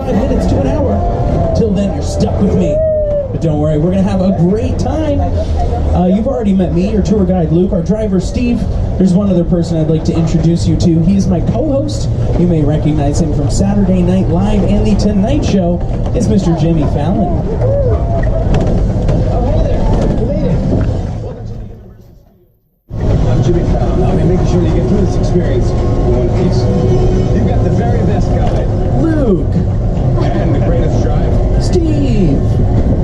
45 minutes to an hour. Till then, you're stuck with me. But don't worry, we're going to have a great time. You've already met me, your tour guide Luke, our driver Steve. There's one other person I'd like to introduce you to. He's my co-host. You may recognize him from Saturday Night Live and The Tonight Show. It's Mr. Jimmy Fallon. Oh, hey there. You made it. Welcome to the Universal Studio. I'm Jimmy Fallon. I'll be making sure that you get through this experience in one piece. You've got the very best guide, Luke. and the greatest driver, Steve.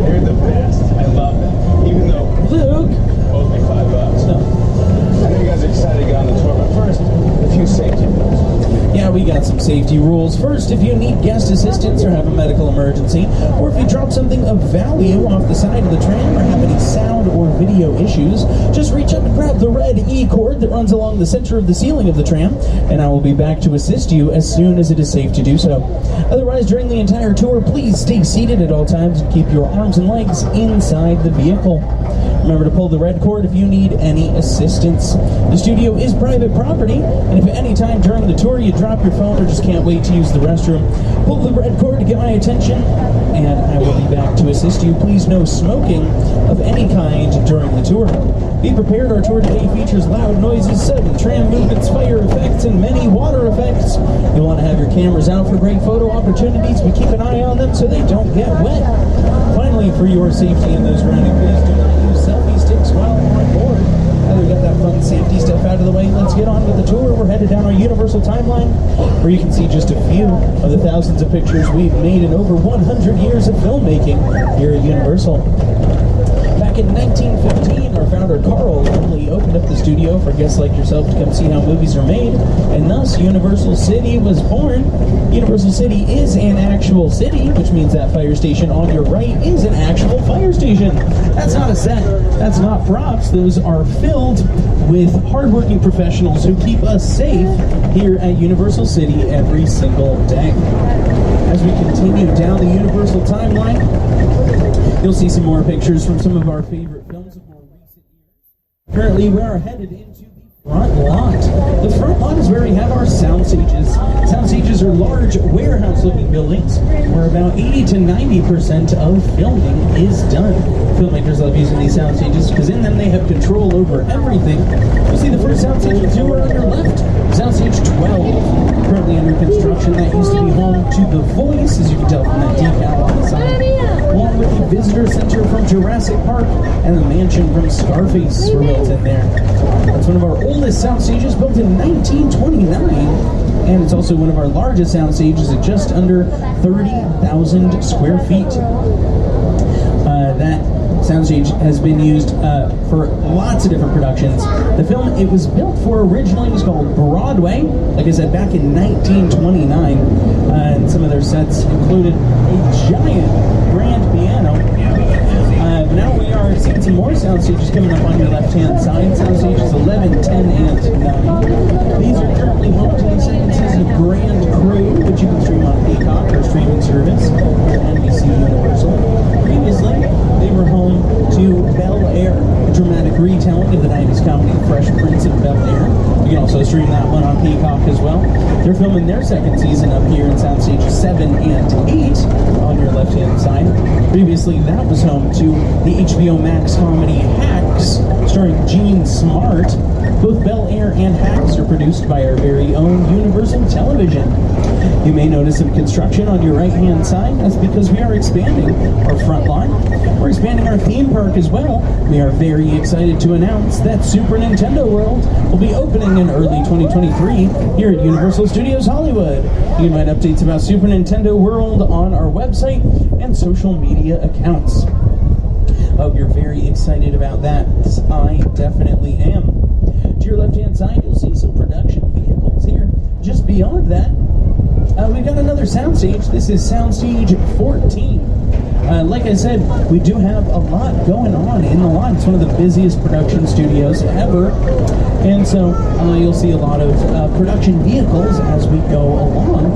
You're the best. I love it. Even though Luke. owes me $5. No. I know you guys are excited to get on the tour, but first, a few safety rules. Yeah, we got some safety rules. First, if you need guest assistance or have a medical emergency, or if you drop something of value off the side of the tram or have any sound or video issues, just reach up and grab the red E cord that runs along the center of the ceiling of the tram, and I will be back to assist you as soon as it is safe to do so. Otherwise, during the entire tour, please stay seated at all times and keep your arms and legs inside the vehicle. Remember to pull the red cord if you need any assistance. The studio is private property, and if at any time during the tour you drop your phone or just can't wait to use the restroom, pull the red cord to get my attention, and I will be back to assist you. Please no smoking of any kind during the tour. Be prepared, our tour today features loud noises, sudden tram movements, fire effects, and many water effects. You'll want to have your cameras out for great photo opportunities, but keep an eye on them so they don't get wet. Finally, for your safety and those around you, please do not use selfie sticks while on board. Now that we've got that fun safety stuff out of the way, let's get on with the tour. We're headed down our Universal timeline, where you can see just a few of the thousands of pictures we've made in over 100 years of filmmaking here at Universal. Back in 1915, our founder Carl Lumley opened up the studio for guests like yourself to come see how movies are made, and thus Universal City was born. Universal City is an actual city, which means that fire station on your right is an actual fire station. That's not a set, that's not props, those are filled with hardworking professionals who keep us safe here at Universal City every single day. As we continue down the Universal timeline, you'll see some more pictures from some of our favorite films of more recent years. Currently, we are headed into the front lot. The front lot is where we have our sound stages. Sound stages are large warehouse-looking buildings where about 80 to 90% of filming is done. Filmmakers love using these sound stages because in them they have control over everything. You'll see the first sound stage on your left, sound stage 12, currently under construction. That used to be home to The Voice, as you can tell from that decal on the side, along with the visitor center from Jurassic Park and the mansion from Scarface were built in there. That's one of our oldest sound stages, built in 1929, and it's also one of our largest sound stages at just under 30,000 square feet. That soundstage has been used for lots of different productions. The film it was built for originally was called Broadway, like I said, back in 1929, and some of their sets included a giant grand piano. Now we are seeing some more sound stages coming up on your left-hand side. Sound stages 11, 10, and 9. These are currently home to the second season of Grand Crew, which you can stream on Peacock, our streaming service, or NBC Universal. Previously, they were home to Bel Air, a dramatic retelling of the 90s comedy Fresh Prince of Bel Air. You can also stream that one on Peacock as well. They're filming their second season up here in sound stages 7 and 8 on your left-hand side. Previously, that was home to the HBO Max comedy Hacks, starring Gene Smart. Both Bel Air and Hacks are produced by our very own Universal Television. You may notice some construction on your right-hand side. That's because we are expanding our front line. We're expanding our theme park as well. We are very excited to announce that Super Nintendo World will be opening in early 2023 here at Universal Studios Hollywood. You can find updates about Super Nintendo World on our website and social media accounts. Hope you're very excited about that. I definitely am. To your left-hand side, you'll see some production vehicles here. Just beyond that, we've got another soundstage. This is soundstage 14. Like I said, we do have a lot going on in the lot. It's one of the busiest production studios ever. And so you'll see a lot of production vehicles as we go along.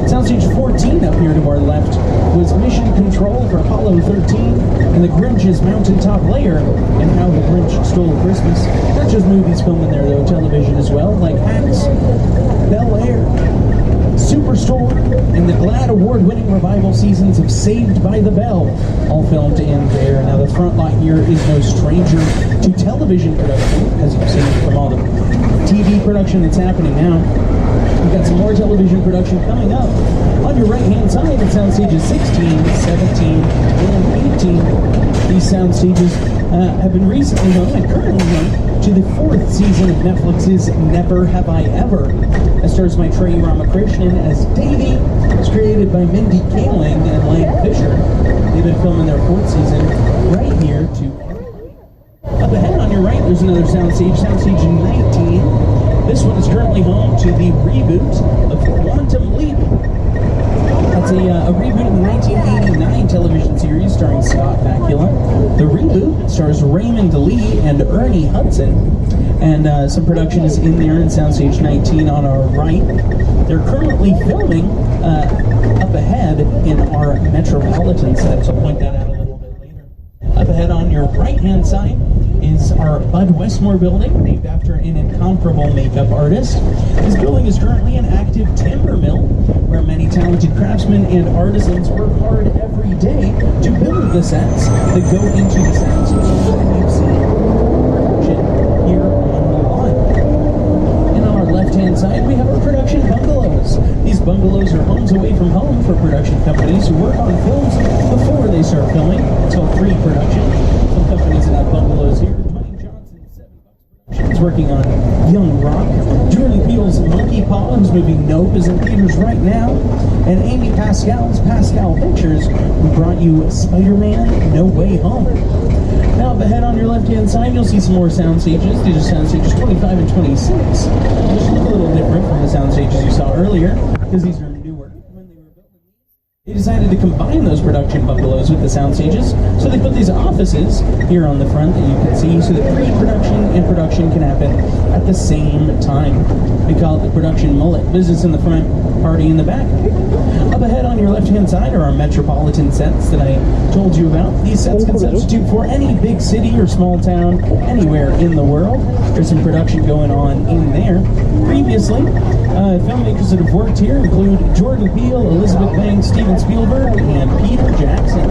Soundstage 14 up here to our left was Mission Control for Apollo 13 and the Grinch's Mountaintop Lair and How the Grinch Stole Christmas. Not just movies filmed in there though, television as well, like Hacks, Bel Air, Superstore, and the GLAAD award-winning revival seasons of Saved by the Bell, all filmed in there. Now the front lot here is no stranger to television production, as you've seen from all the TV production that's happening now. We've got some more television production coming up. On your right-hand side, at sound stages 16, 17, and 18. These sound stages have been recently home and currently home to the 4th season of Netflix's Never Have I Ever. That stars Maitreyi Ramakrishnan as Davey. It's created by Mindy Kaling and Lang Fisher. They've been filming their 4th season right here to... Up ahead on your right, there's another soundstage, soundstage 19. This one is currently home to the reboot of Quantum Leap. That's a reboot of the 1989 television series starring Scott Bakula. The reboot stars Raymond Lee and Ernie Hudson, and some production is in there in soundstage 19 on our right. They're currently filming up ahead in our Metropolitan set, so I'll point that out a little bit later. Up ahead on your right-hand side is our Bud Westmore building, named after an incomparable makeup artist. This building is currently an active timber mill, where many talented craftsmen and artisans work hard every day to build the sets that go into the sound stages that you've seen here on the line. And on our left-hand side, we have our production bungalows. These bungalows are homes away from home for production companies who work on films before they start filming. It's called pre-production. Some companies that have bungalows here. Dwayne Johnson, 7 Bucks Productions, working on Young Rock. Jordan Peele's Monkey Paw, who's movie Nope, is in theaters right now. And Amy Pascal's Pascal Pictures, who brought you Spider-Man No Way Home. Now up ahead on your left-hand side, you'll see some more sound stages. These are sound stages 25 and 26. Which look a little different from the sound stages you saw earlier, because these are newer. When they were built, they decided to combine those production bungalows with the sound stages, so they put these offices here on the front that you can see, so that pre-production and production can happen at the same time. We call it the production mullet. Business in the front, party in the back. Up ahead on your left-hand side are our Metropolitan sets that I told you about. These sets can substitute for any big city or small town anywhere in the world. There's some production going on in there. Previously, filmmakers that have worked here include Jordan Peele, Elizabeth Banks, Steven Spielberg, and Peter Jackson.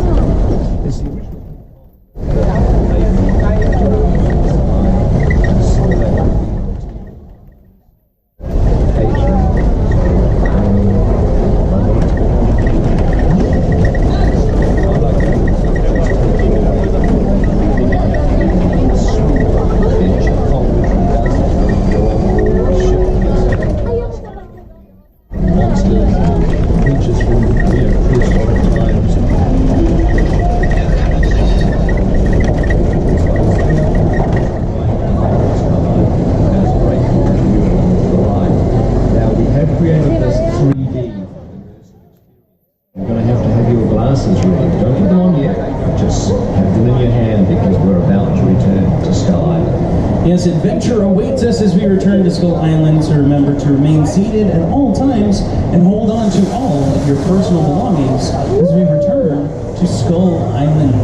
Yes, adventure awaits us as we return to Skull Island, so remember to remain seated at all times and hold on to all of your personal belongings as we return to Skull Island.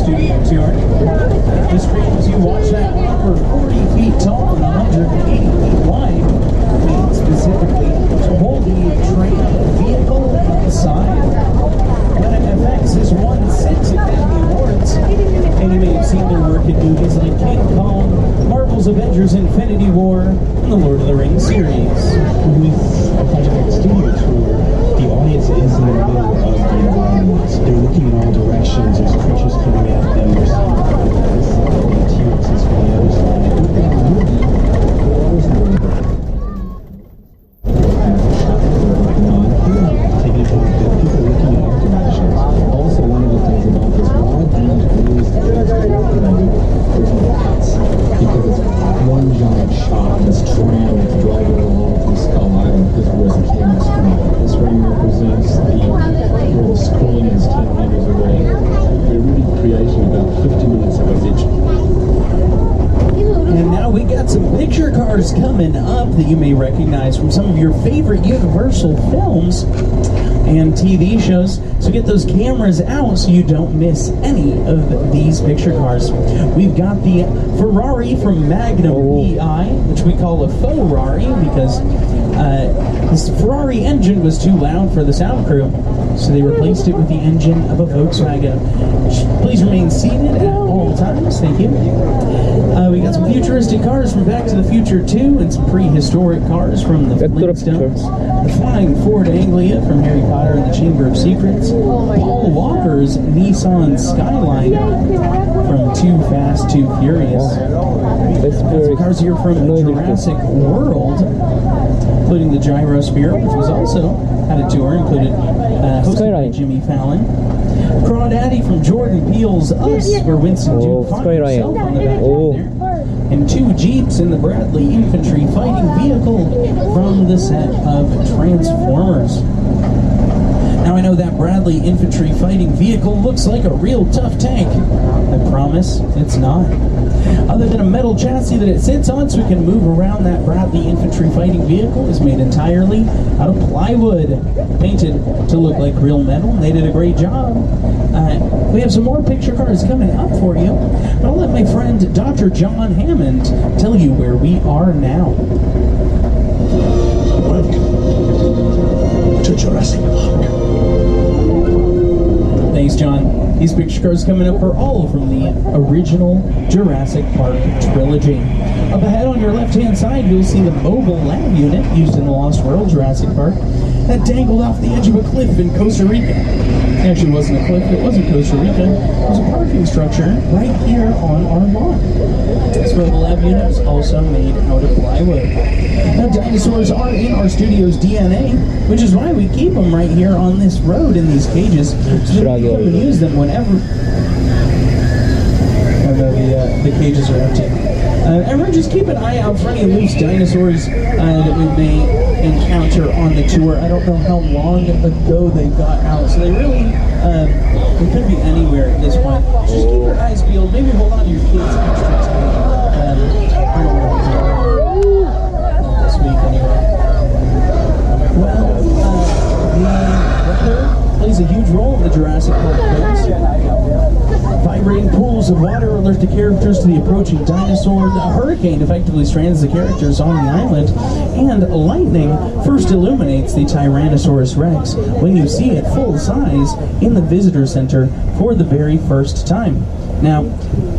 studio tour. The screens you watch that are 40 feet tall and 180 feet wide, made specifically to hold the train vehicle inside. FX has won 6 Academy Awards, and you may have seen their work in movies like King Kong, Marvel's Avengers Infinity War, and the Lord of the Rings series. With a project like the studio tour, the audience is in the middle of the environment. They're looking in all directions, there's creatures coming at them, they're seeing this T-Rexes from the other side. Looking at the movie, they're always in the taking into account that people looking in all directions. Also, one of the things about this wide view is that there's no cuts, because it's one giant shot, this tram that's driving along through Skull Island. This is where the camera's from. This ring represents where the schooling is 10 meters away. They're really creating about 50 minutes of a video. And now we got some picture cars coming up that you may recognize from some of your favorite Universal films and TV shows. So get those cameras out so you don't miss any of these picture cars. We've got the Ferrari from Magnum PI, which we call a faux Rari because this Ferrari engine was too loud for the sound crew. So they replaced it with the engine of a Volkswagen. Please remain seated at all times. Thank you. We got some futuristic cars from Back to the Future 2 and some prehistoric cars from the Flintstones. The Flying Ford Anglia from Harry Potter and the Chamber of Secrets. Paul Walker's Nissan Skyline from Too Fast, Too Furious. Some cars here from Jurassic World, including the Gyrosphere, which was also had a tour, included hosted by Jimmy Fallon. Crawdaddy from Jordan Peele's Us, where Winston Duke found himself on the back there. And 2 Jeeps in the Bradley Infantry fighting vehicle from the set of Transformers. Now I know that Bradley Infantry fighting vehicle looks like a real tough tank. I promise it's not. Other than a metal chassis that it sits on so we can move around, that Bradley Infantry fighting vehicle is made entirely out of plywood, painted to look like real metal. They did a great job. We have some more picture cars coming up for you, but I'll let my friend Dr. John Hammond tell you where we are now. Welcome to Jurassic Park. Thanks, John. These picture cars coming up are all from the original Jurassic Park trilogy. Up ahead on your left-hand side, you'll see the mobile lab unit used in the Lost World Jurassic Park that dangled off the edge of a cliff in Costa Rica. It actually wasn't a cliff, it wasn't Costa Rica. It was a parking structure right here on our lawn. This mobile lab unit is also made out of plywood. Now, dinosaurs are in our studio's DNA, which is why we keep them right here on this road in these cages, so that we can come and use them whenever the cages are empty. Everyone just keep an eye out for any loose dinosaurs that we may encounter on the tour. I don't know how long ago they got out, so they really, they could be anywhere at this point. Just keep your eyes peeled, maybe hold on to your kids extra tight. I don't know where they are this week anyway. Well, the weather plays a huge role in the Jurassic Park films. Vibrating pools of water alert the characters to the approaching dinosaur. A hurricane effectively strands the characters on the island. And lightning first illuminates the Tyrannosaurus Rex when you see it full size in the visitor center for the very first time. Now,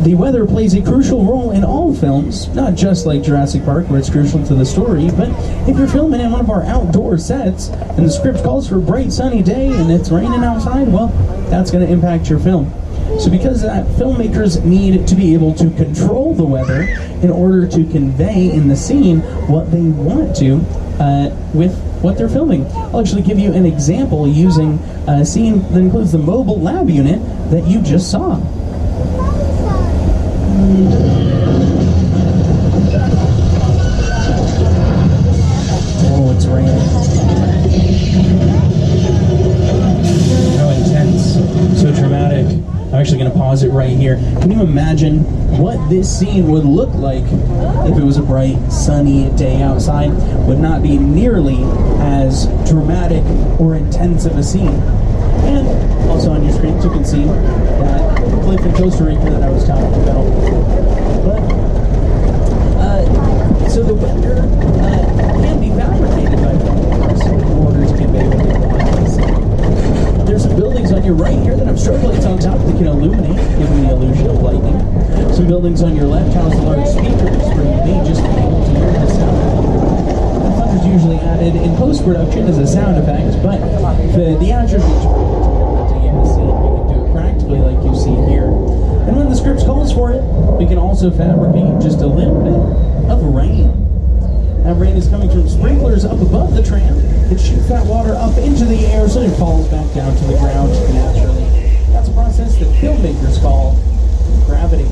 the weather plays a crucial role in all films, not just like Jurassic Park, where it's crucial to the story, but if you're filming in one of our outdoor sets, and the script calls for a bright sunny day, and it's raining outside, well, that's going to impact your film. So because of that, filmmakers need to be able to control the weather in order to convey in the scene what they want to with what they're filming. I'll actually give you an example using a scene that includes the mobile lab unit that you just saw. Oh, it's raining. How intense, so dramatic. I'm actually going to pause it right here. Can you imagine what this scene would look like if it was a bright, sunny day outside? Would not be nearly as dramatic or intense of a scene. And also on your screens you can see that cliff in Costa Rica that I was talking about. But, so the weather can be fabricated by filmmakers in order to convey what they want to see. There's some buildings on your right here that have strobe lights on top that can illuminate, giving the illusion of lightning. Some buildings on your left house large speakers where you may just be able to hear the sound. The thunder's usually added in post-production as a sound effect, but the attributes to get the scene, we can do it practically like you see here. And when the script calls for it, we can also fabricate just a little bit of rain. That rain is coming from sprinklers up above the tram. It shoots that water up into the air so it falls back down to the ground naturally. That's a process that filmmakers call gravity.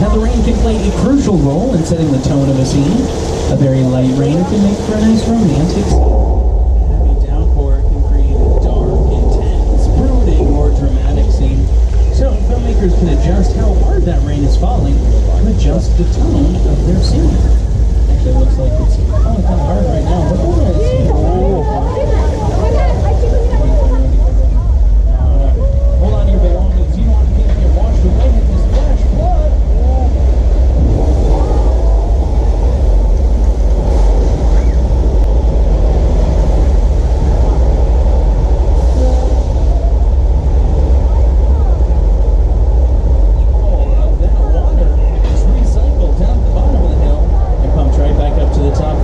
Now the rain can play a crucial role in setting the tone of a scene. A very light rain can make for a nice romantic scene. A heavy downpour can create a dark, intense, brooding, or dramatic scene. So filmmakers can adjust how hard that rain is falling to adjust the tone of their scene. Actually, it looks like it's falling kind of hard right now, but hold on to your belongings. You don't want to get washed away in this flash flood.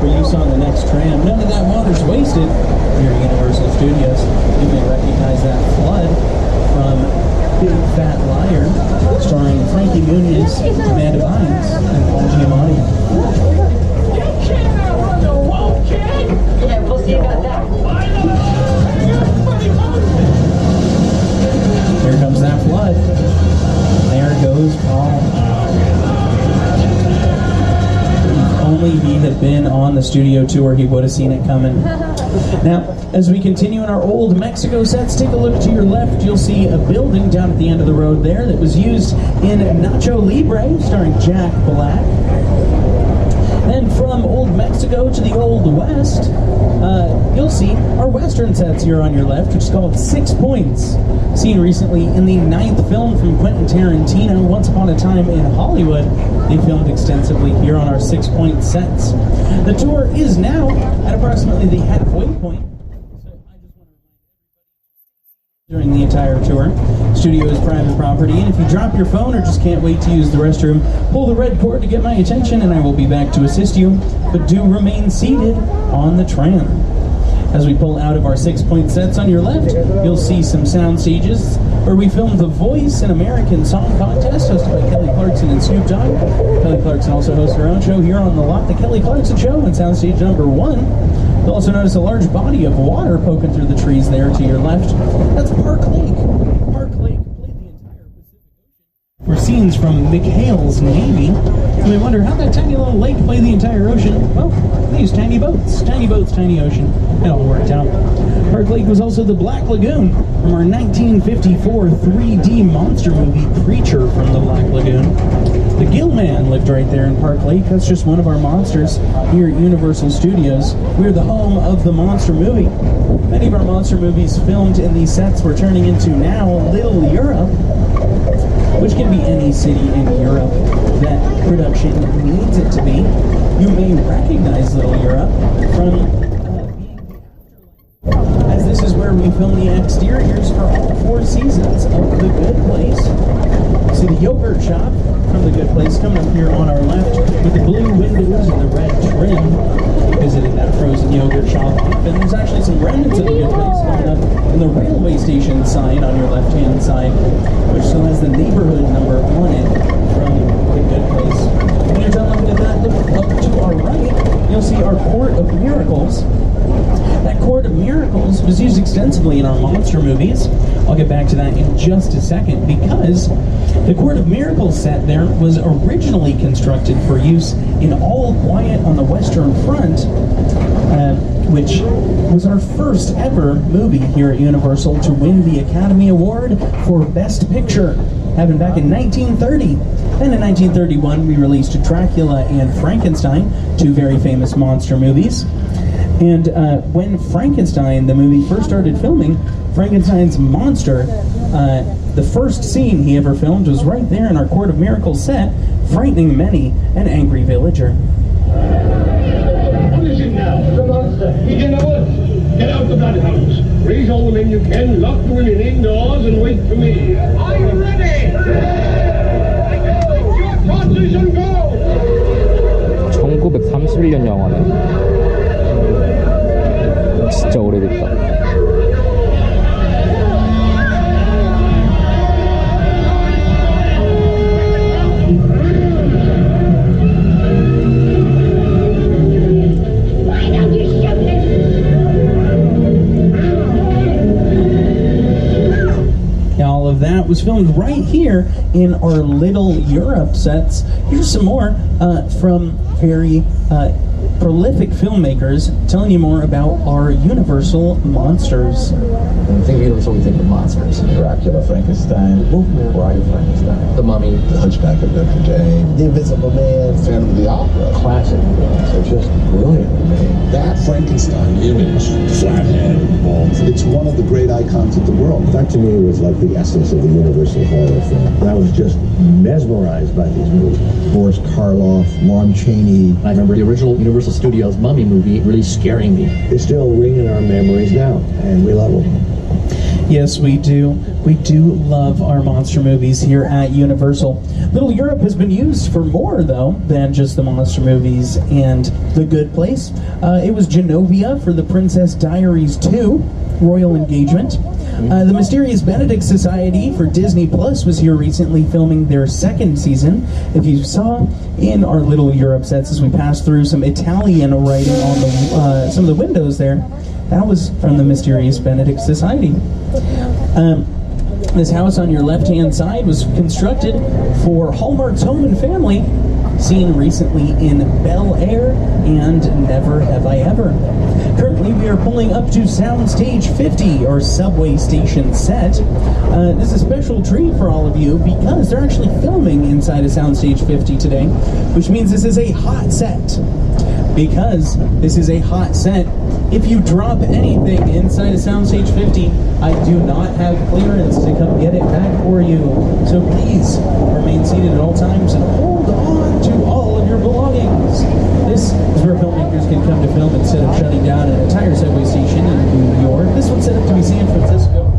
For use on the next tram. None of that water's wasted here at Universal Studios. You may recognize that flood from Big Fat Liar, starring Frankie Muniz, Amanda Bynes, and Paul Giamatti. Yeah, we'll see about that. Here comes that flood. There goes Paul. Only he had been on the studio tour, he would have seen it coming. Now, as we continue in our old Mexico sets, take a look to your left. You'll see a building down at the end of the road there that was used in Nacho Libre, starring Jack Black. Then from Old Mexico to the Old West, you'll see our Western sets here on your left, which is called 6 Points. Seen recently in the 9th film from Quentin Tarantino, Once Upon a Time in Hollywood. They filmed extensively here on our 6 Point sets. The tour is now at approximately the halfway point. During the entire tour. Studio is private property, and if you drop your phone or just can't wait to use the restroom, pull the red cord to get my attention and I will be back to assist you, but do remain seated on the tram. As we pull out of our 6 Point sets on your left, you'll see some sound stages where we filmed The Voice, an American song contest hosted by Kelly Clarkson and Snoop Dogg. Kelly Clarkson also hosts her own show here on the lot, The Kelly Clarkson Show, on soundstage number 1. You'll also notice a large body of water poking through the trees there to your left. That's Park Lake. Park Lake played the entire Pacific Ocean. For scenes from McHale's Navy. You may wonder, how'd that tiny little lake play the entire ocean? Well, they used tiny boats, tiny ocean. It all worked out. Park Lake was also the Black Lagoon from our 1954 3D monster movie, Creature from the Black Lagoon. The Gill Man lived right there in Park Lake. That's just one of our monsters here at Universal Studios. We're the home of the monster movie. Many of our monster movies filmed in these sets we're turning into now Little Europe, which can be any city in Europe that production needs it to be. You may recognize Little Europe from as this is where we film the exteriors for all 4 seasons of The Good Place. See the yogurt shop from The Good Place coming up here on our left with the blue windows and the red trim. Visited that frozen yogurt shop, and there's actually some remnants of The Good Place coming up in the railway station sign on your left-hand side, which still has the neighborhood number on it from The Good Place. When you're done looking at that, look up to our right, you'll see our Court of Miracles. That Court of Miracles was used extensively in our monster movies. I'll get back to that in just a second, because the Court of Miracles set there was originally constructed for use in All Quiet on the Western Front, which was our first ever movie here at Universal to win the Academy Award for Best Picture, happened back in 1930. And in 1931, we released Dracula and Frankenstein, 2 very famous monster movies. And when Frankenstein, the movie, first started filming, Frankenstein's monster The first scene he ever filmed was right there in our Court of Miracles set, frightening many an angry villager. What is it now? The monster. He's in the woods. Get out the bloodhounds. Raise all the men you can, lock the women indoors, and wait for me. Are you ready? Your torches and go! 1931년 영화네. 진짜 오래됐다. All of that was filmed right here in our Little Europe sets. Here's some more from very prolific filmmakers telling you more about our Universal monsters. When we think of Universal, we think of monsters. Dracula, Frankenstein, Wolfman, Bride of Frankenstein, The Mummy, The Hunchback of Notre Dame, The Invisible Man, Phantom of the Opera. Classic movies. They're just brilliantly made. That Frankenstein image, flathead, balls, it's one of the great icons of the world. That to me was like the essence of the Universal horror film. I was just mesmerized by these movies. Boris Karloff, Lon Chaney. I remember the original Universal Studios Mummy movie really scaring me. They still ring in our memories now, and we love them. Yes, we do. We do love our monster movies here at Universal. Little Europe has been used for more, though, than just the monster movies and The Good Place. It was Genovia for the Princess Diaries 2 Royal Engagement. The Mysterious Benedict Society for Disney Plus was here recently filming their second season. If you saw in our Little Europe sets as we passed through some Italian writing on the some of the windows there, that was from the Mysterious Benedict Society. This house on your left-hand side was constructed for Hallmark's Home and Family, seen recently in Bel Air and Never Have I Ever. Currently, we are pulling up to Soundstage 50, or subway station set. This is a special treat for all of you because they're actually filming inside of Soundstage 50 today, which means this is a hot set. Because this is a hot set, if you drop anything inside of Soundstage 50, I do not have clearance to come get it back for you. So please remain seated at all times and hold on to all of your belongings. This is where filmmakers can come to film instead of shutting down an entire subway station in New York. This one's set up to be San Francisco.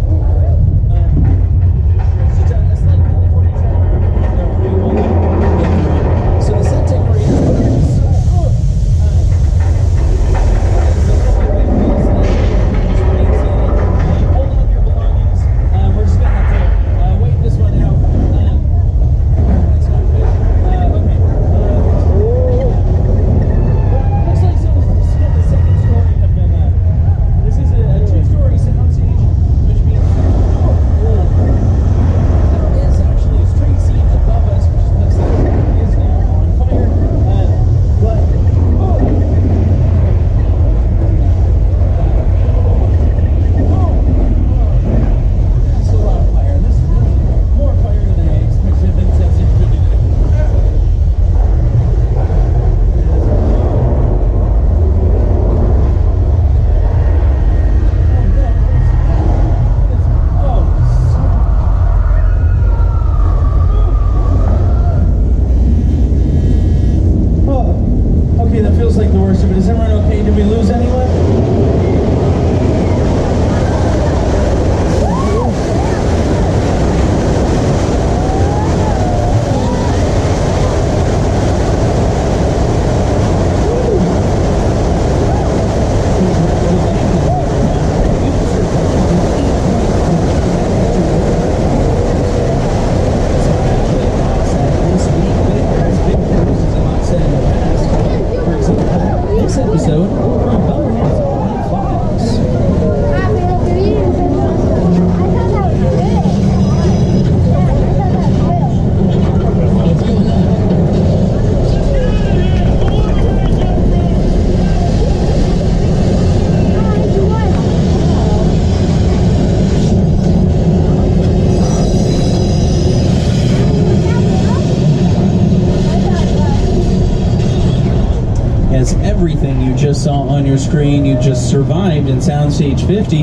Everything you just saw on your screen, you just survived in Soundstage 50.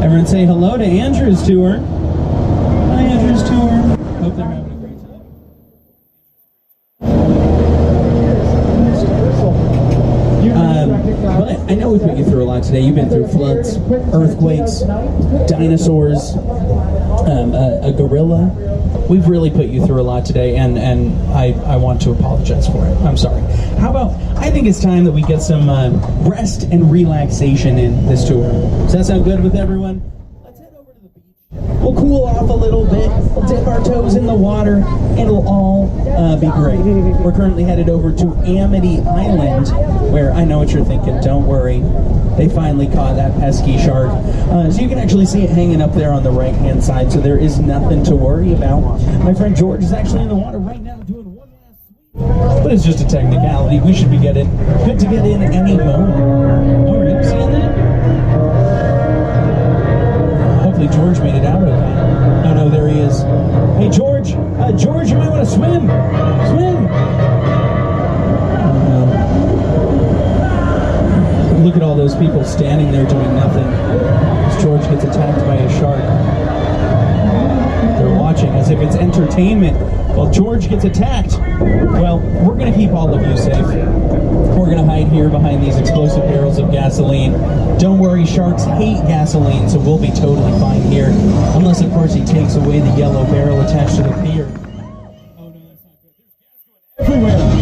Everyone say hello to Andrew's tour. Hi, Andrew. lot today. You've been through floods, earthquakes, dinosaurs, a gorilla. We've really put you through a lot today, and I want to apologize for it. I'm sorry. How about, I think it's time that we get some rest and relaxation in this tour. Does that sound good with everyone? Let's head over to the beach. We'll cool off a little bit. We'll dip our toes in the water, and it'll all be great. We're currently headed over to Amity Island, where I know what you're thinking. Don't worry. They finally caught that pesky shark. So you can actually see it hanging up there on the right-hand side, so there is nothing to worry about. My friend George is actually in the water right now doing one last sweep. But it's just a technicality. We should be good to get in any moment. Oh, are you seeing that? Hopefully George made it out okay. Oh no, there he is. Hey George, George, you might want to swim. Swim. Look at all those people standing there doing nothing as George gets attacked by a shark. They're watching as if it's entertainment while George gets attacked. Well, we're going to keep all of you safe. We're going to hide here behind these explosive barrels of gasoline. Don't worry, sharks hate gasoline, so we'll be totally fine here. Unless, of course, he takes away the yellow barrel attached to the pier. Oh no, that's not good. There's gas going everywhere.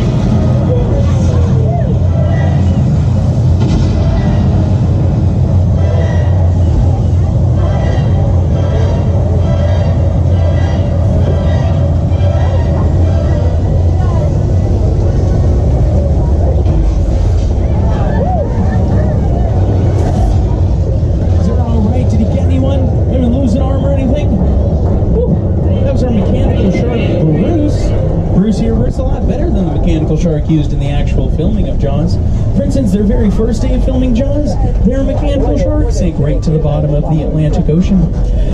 Shark used in the actual filming of Jaws. For instance, their very first day of filming Jaws, their mechanical shark sank right to the bottom of the Atlantic Ocean.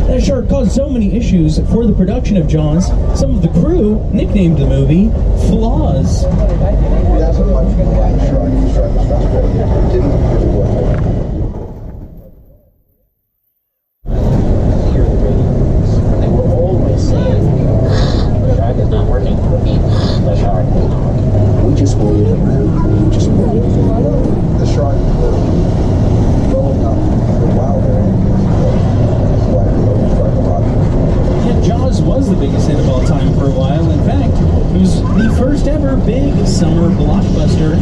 That shark caused so many issues for the production of Jaws, some of the crew nicknamed the movie Flaws. They were always saying, the shark is not working. The shark is not working. We just waited around. We just waited. The shark rolling up the wilder Yeah, Jaws was the biggest hit of all time for a while. In fact, it was the first ever big summer blockbuster,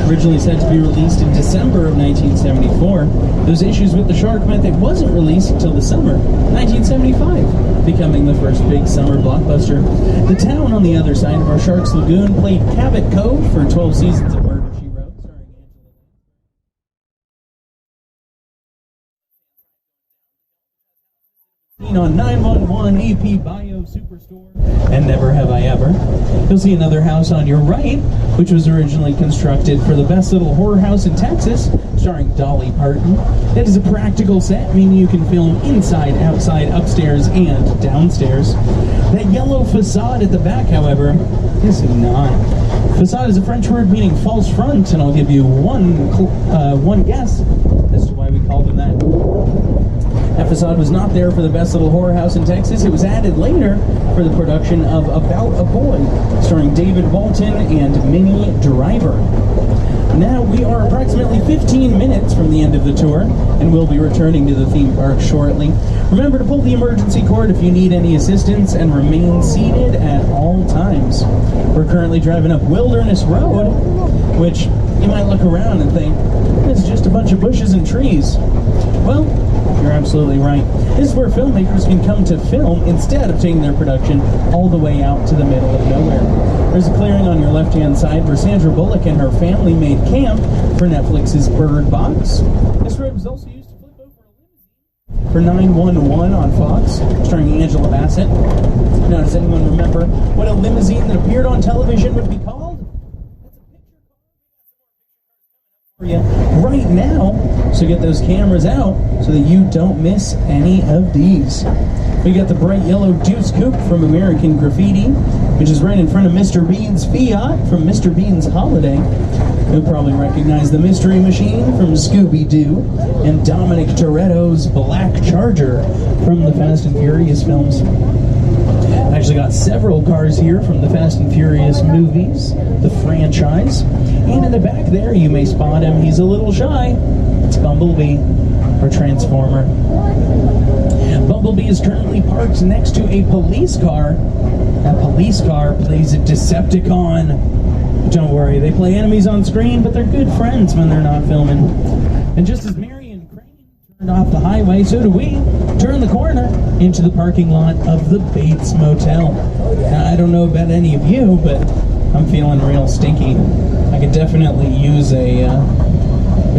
originally set to be released in December of 1974. Those issues with the shark meant it wasn't released until the summer 1975, becoming the first big summer blockbuster. The town on the other side of our Shark's Lagoon played Cabot Cove for 12 seasons of Murder, She Wrote, starring Angela. Seen on 911, AP Bio Superstore, and Never Have I Ever. You'll see another house on your right, which was originally constructed for the best little horror house in Texas, starring Dolly Parton. It is a practical set, meaning you can film inside, outside, upstairs, and downstairs. That yellow facade at the back, however, is not. Facade is a French word meaning false front, and I'll give you one guess as to why we call them that. That facade was not there for the best little horror house in Texas. It was added later for the production of About a Boy, starring David Walton and Minnie Driver. Now we are approximately 15 minutes from the end of the tour, and we'll be returning to the theme park shortly. Remember to pull the emergency cord if you need any assistance, and remain seated at all times. We're currently driving up Wilderness Road, which you might look around and think, it's just a bunch of bushes and trees. Well, you're absolutely right. This is where filmmakers can come to film instead of taking their production all the way out to the middle of nowhere. There's a clearing on your left-hand side where Sandra Bullock and her family made camp for Netflix's Bird Box. This road was also used to flip over a limousine for 911 on Fox, starring Angela Bassett. Now, does anyone remember what a limousine that appeared on television would be called? For you right now, so get those cameras out so that you don't miss any of these. We got the bright yellow Deuce Coupe from American Graffiti, which is right in front of Mr. Bean's Fiat from Mr. Bean's Holiday. You'll probably recognize the Mystery Machine from Scooby-Doo and Dominic Toretto's Black Charger from the Fast and Furious films. I actually got several cars here from the Fast and Furious movies, the franchise. And in the back there, you may spot him. He's a little shy. It's Bumblebee or Transformer. Bumblebee is currently parked next to a police car. That police car plays a Decepticon. Don't worry, they play enemies on screen, but they're good friends when they're not filming. And just as Mary and Crane turned off the highway, so do we turn the corner into the parking lot of the Bates Motel. Now, I don't know about any of you, but I'm feeling real stinky. I could definitely use a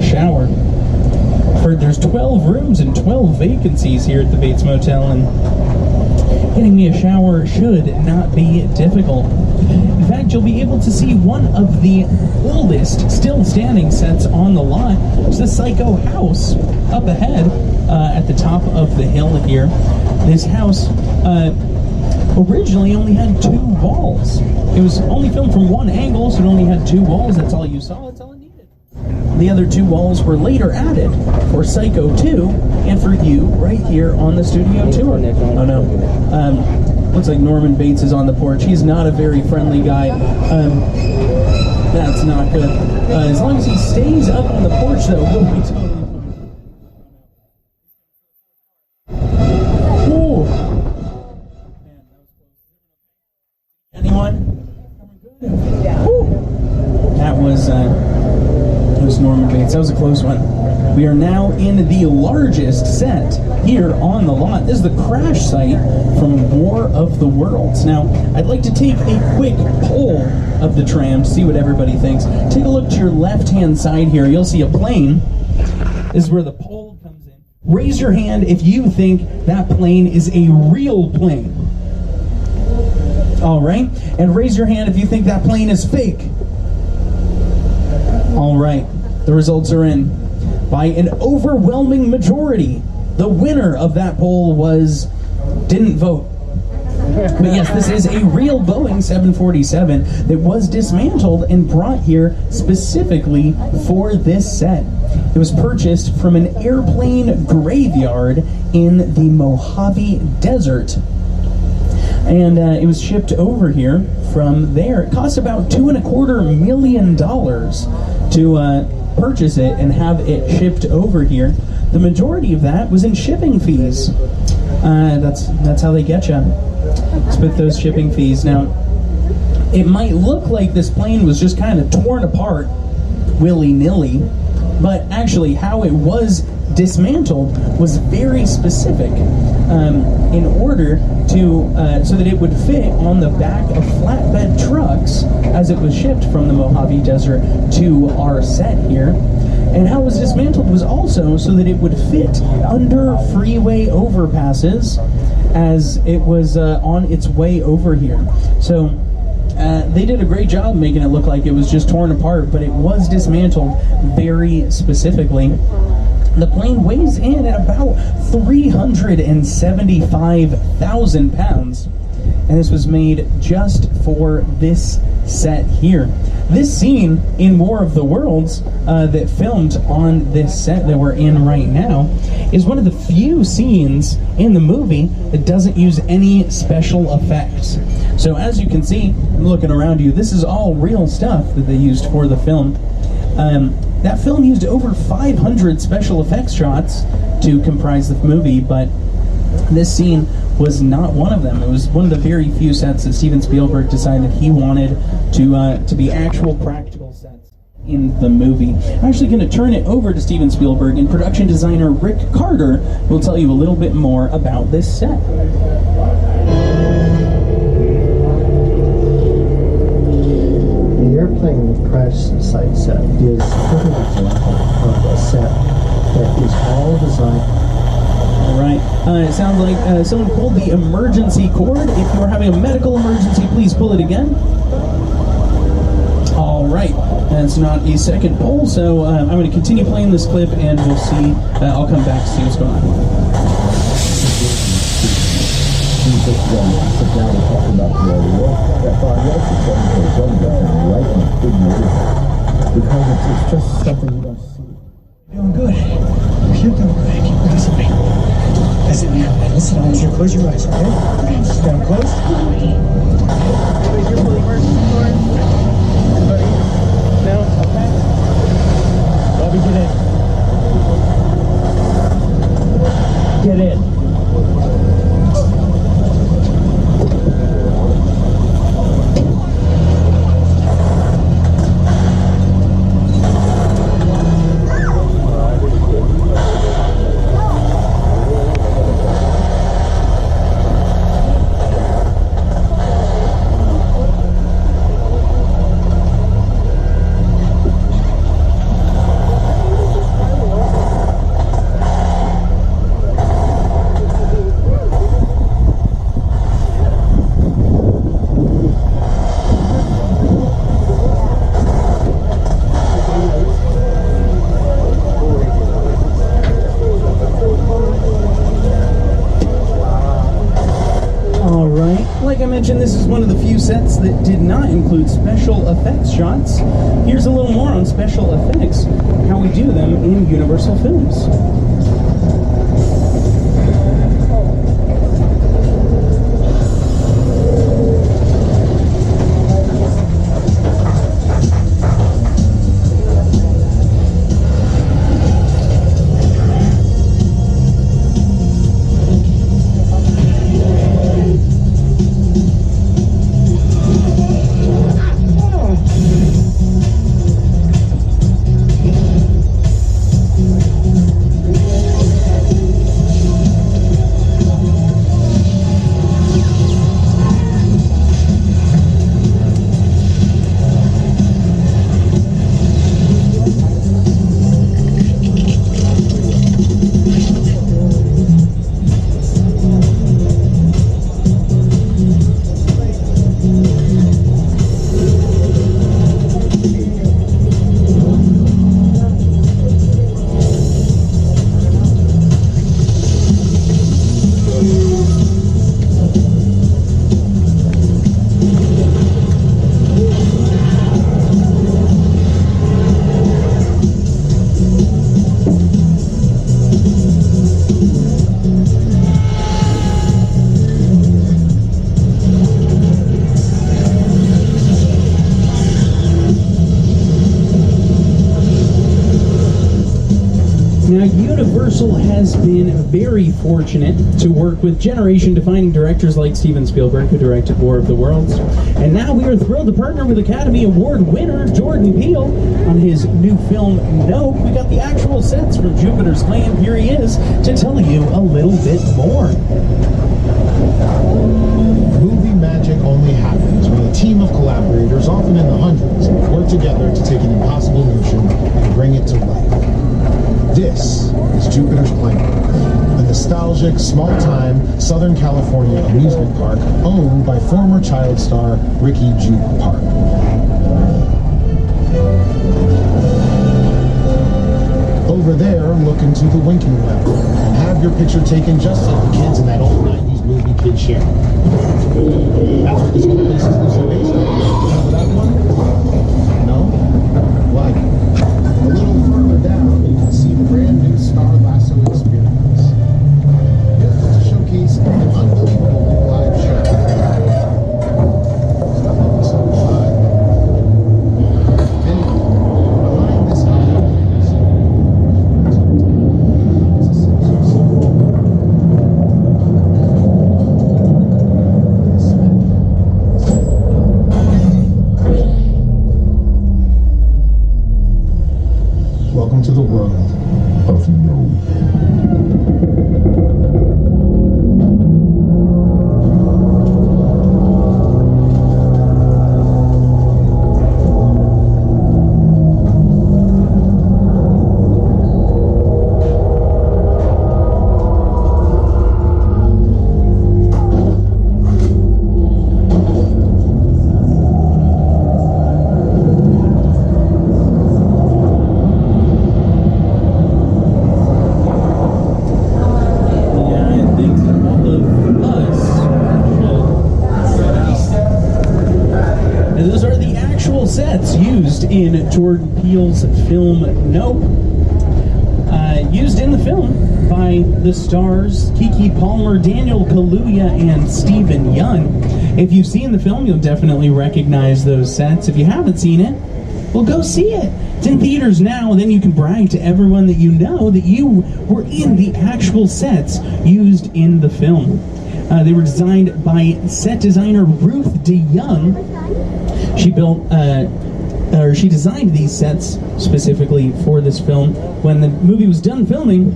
shower. Heard there's 12 rooms and 12 vacancies here at the Bates Motel, and getting me a shower should not be difficult. In fact, you'll be able to see one of the oldest still standing sets on the lot. It's the Psycho house up ahead at the top of the hill here. This house originally only had 2 walls. It was only filmed from one angle, so it only had 2 walls. That's all you saw. That's all it needed. The other 2 walls were later added for Psycho 2 and for you right here on the studio tour. Oh no. Looks like Norman Bates is on the porch. He's not a very friendly guy. That's not good. As long as he stays up on the porch, though, we'll be totally fine. Ooh. Anyone? Ooh. That was Norman Bates. That was a close one. We are now in the largest set here on the lot. This is the crash site from War of the Worlds. Now, I'd like to take a quick poll of the tram to see what everybody thinks. Take a look to your left-hand side here. You'll see a plane. This is where the poll comes in. Raise your hand if you think that plane is a real plane. All right. And raise your hand if you think that plane is fake. All right. The results are in. By an overwhelming majority, the winner of that poll didn't vote. But yes, this is a real Boeing 747 that was dismantled and brought here specifically for this set. It was purchased from an airplane graveyard in the Mojave Desert. And it was shipped over here from there. It cost about $2.25 million to purchase it and have it shipped over here. The majority of that was in shipping fees. That's how they get you. Split those shipping fees. Now, it might look like this plane was just kind of torn apart willy-nilly, but actually how it was dismantled was very specific in order to so that it would fit on the back of flatbed trucks as it was shipped from the Mojave Desert to our set here. And how it was dismantled was also so that it would fit under freeway overpasses as it was on its way over here. So they did a great job making it look like it was just torn apart, but it was dismantled very specifically. The plane weighs in at about 375,000 pounds, and this was made just for this set here. This scene in War of the Worlds that filmed on this set that we're in right now is one of the few scenes in the movie that doesn't use any special effects. So as you can see, looking around you, this is all real stuff that they used for the film. That film used over 500 special effects shots to comprise the movie, but this scene was not one of them. It was one of the very few sets that Steven Spielberg decided he wanted to be actual practical sets in the movie. I'm actually going to turn it over to Steven Spielberg, and production designer Rick Carter will tell you a little bit more about this set. The airplane crash site set is a perfect example of a set that is all designed. All right. It sounds like someone pulled the emergency cord. If you are having a medical emergency, please pull it again. All right. That's not a second pull, so I'm going to continue playing this clip, and we'll see. I'll come back to see what's going on. Sit down and talk about the war. That's why I like to tell right in big movies, because it's just something you don't see. You're doing good. You're doing good. Keep listening. That's it, man. Listen, I want you to close your eyes, okay? Sit down close. Everybody here for the emergency cord? Everybody? No? Okay. Bobby, get in. like I mentioned, this is one of the few sets that did not include special effects shots. Here's a little more on special effects, how we do them in Universal films. Now, Universal has been very fortunate to work with generation-defining directors like Steven Spielberg, who directed War of the Worlds. And now we are thrilled to partner with Academy Award winner Jordan Peele on his new film, Nope. We got the actual sets from Jupiter's Claim. Here he is to tell you a little bit more. Movie magic only happens when a team of collaborators, often in the hundreds, work together to take an impossible notion and bring it to life. This is Jupiter's Claim, a nostalgic, small-time Southern California amusement park owned by former child star Ricky Jupe Park. Over there, look into the winking well and have your picture taken just like the kids in that old 90s movie Kid Share. That's what this whole place is loosely based on. Remember that one? No? Why? A little further down, you can see the brand new Star Lasso experience. Just to showcase an unbelievable live show. Nothing so live. Anyway, behind this Welcome to the world of no. In Jordan Peele's film Nope, used in the film by the stars Keke Palmer, Daniel Kaluuya, and Steven Yeun. If you've seen the film, you'll definitely recognize those sets. If you haven't seen it, well, go see it. It's in theaters now, and then you can brag to everyone that you know that you were in the actual sets used in the film. They were designed by set designer Ruth DeYoung. She designed these sets specifically for this film. When the movie was done filming,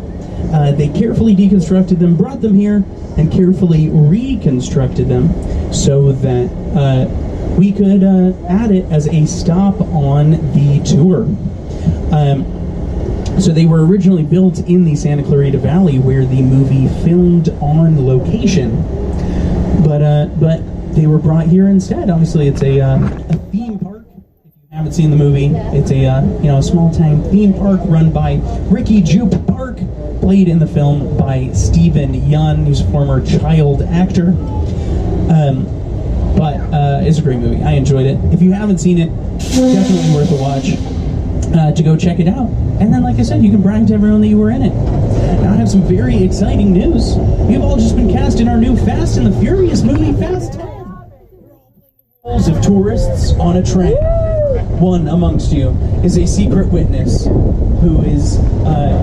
they carefully deconstructed them, brought them here, and carefully reconstructed them so that we could add it as a stop on the tour. So they were originally built in the Santa Clarita Valley where the movie filmed on location. But they were brought here instead. Obviously, it's a theme park. If you haven't seen the movie, it's a small-time theme park run by Ricky Jupe Park, played in the film by Steven Yeun, who's a former child actor. it's a great movie. I enjoyed it. If you haven't seen it, definitely worth a watch. To go check it out. And then, like I said, you can brag to everyone that you were in it. Now I have some very exciting news. You've all just been cast in our new Fast and the Furious movie, Fast 10. Roles of tourists on a train. One amongst you is a secret witness who is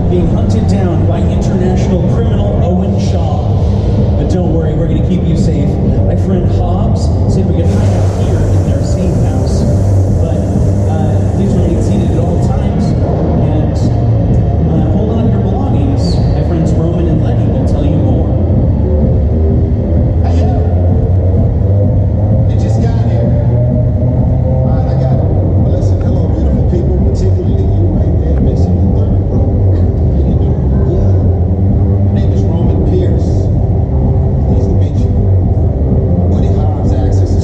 being hunted down by international criminal Owen Shaw. But don't worry, we're going to keep you safe. My friend Hobbs said we could hide out here in their safe house. But please remain seated at all times and hold on to your belongings. My friends Roman and Letty will tell you more. They just got here. Alright, I got it. Well, listen, hello, beautiful people, particularly you right there, missing the third row. How you doing? Good. My name is Roman Pierce. Pleased to meet you. My buddy Hobbs asked us to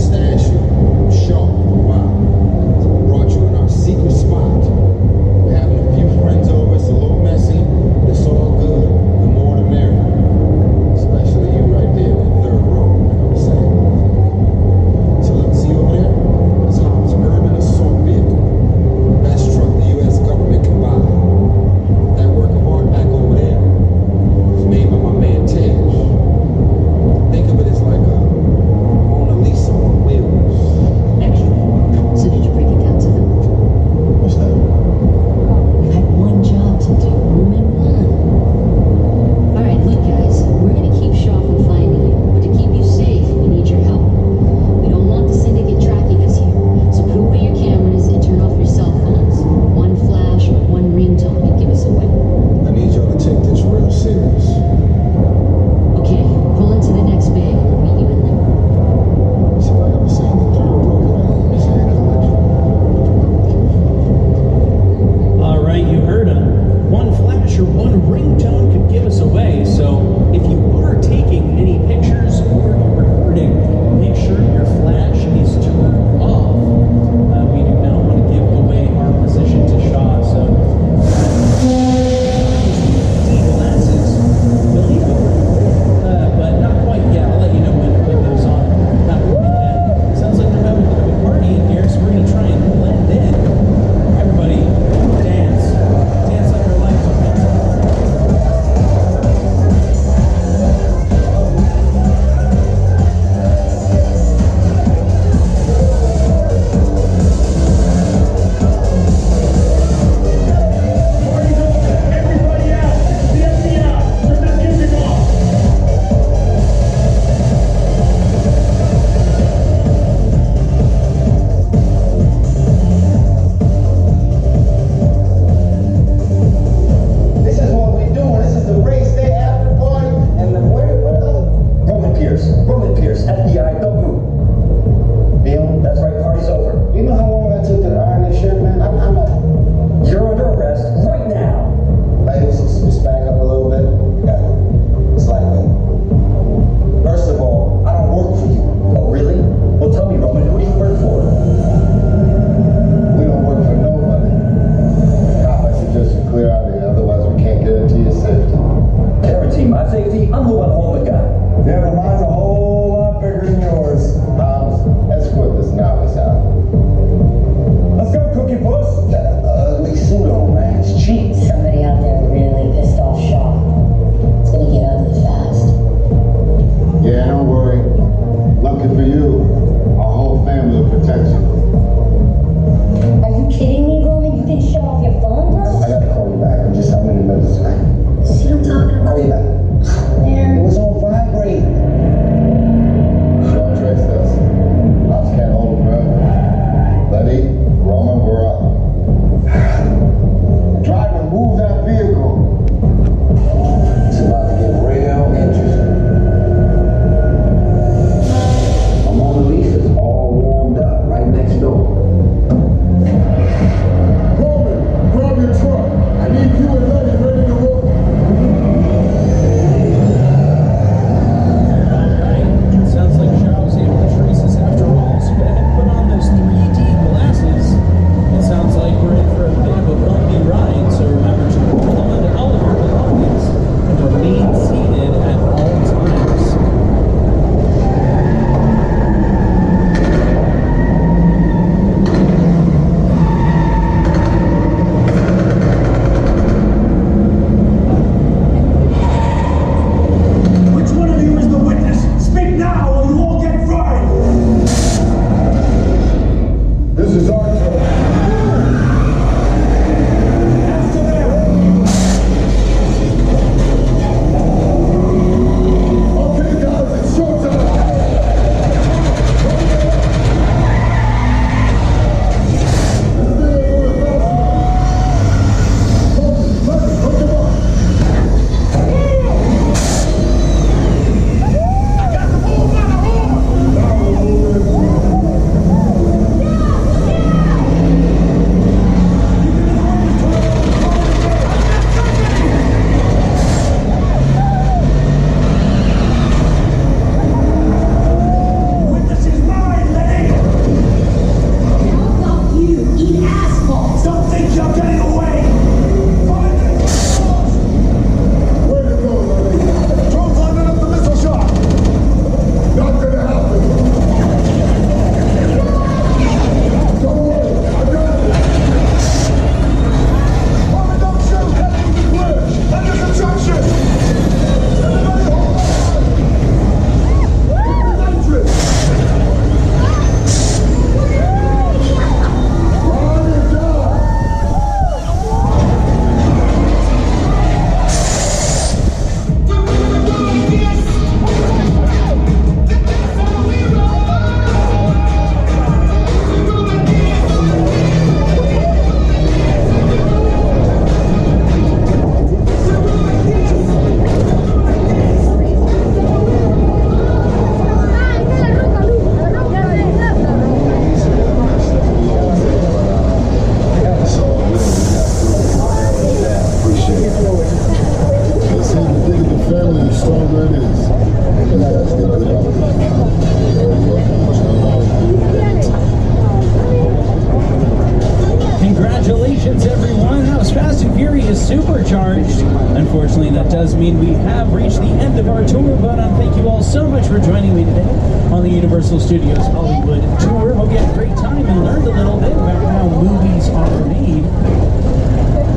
does mean we have reached the end of our tour, but thank you all so much for joining me today on the Universal Studios Hollywood Tour. Hope you had a great time and learned a little bit about how movies are made.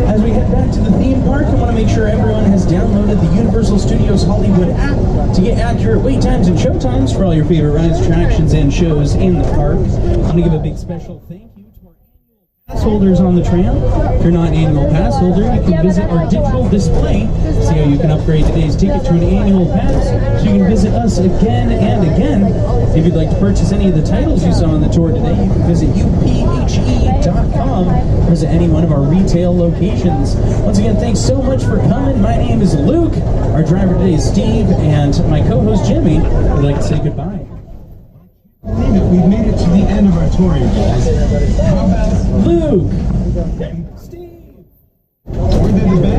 As we head back to the theme park, I want to make sure everyone has downloaded the Universal Studios Hollywood app to get accurate wait times and show times for all your favorite rides, attractions, and shows in the park. I want to give a big special thank you to our pass holders on the tram. If you're not an annual pass holder, you can visit our digital display, see how you can upgrade today's ticket to an annual pass, so you can visit us again and again. If you'd like to purchase any of the titles you saw on the tour today, you can visit uphe.com, visit any one of our retail locations. Once again, thanks so much for coming. My name is Luke, our driver today is Steve, and my co-host Jimmy would like to say goodbye. We've made it to the end of our tour, you guys. How about Luke, Steve, we did the best?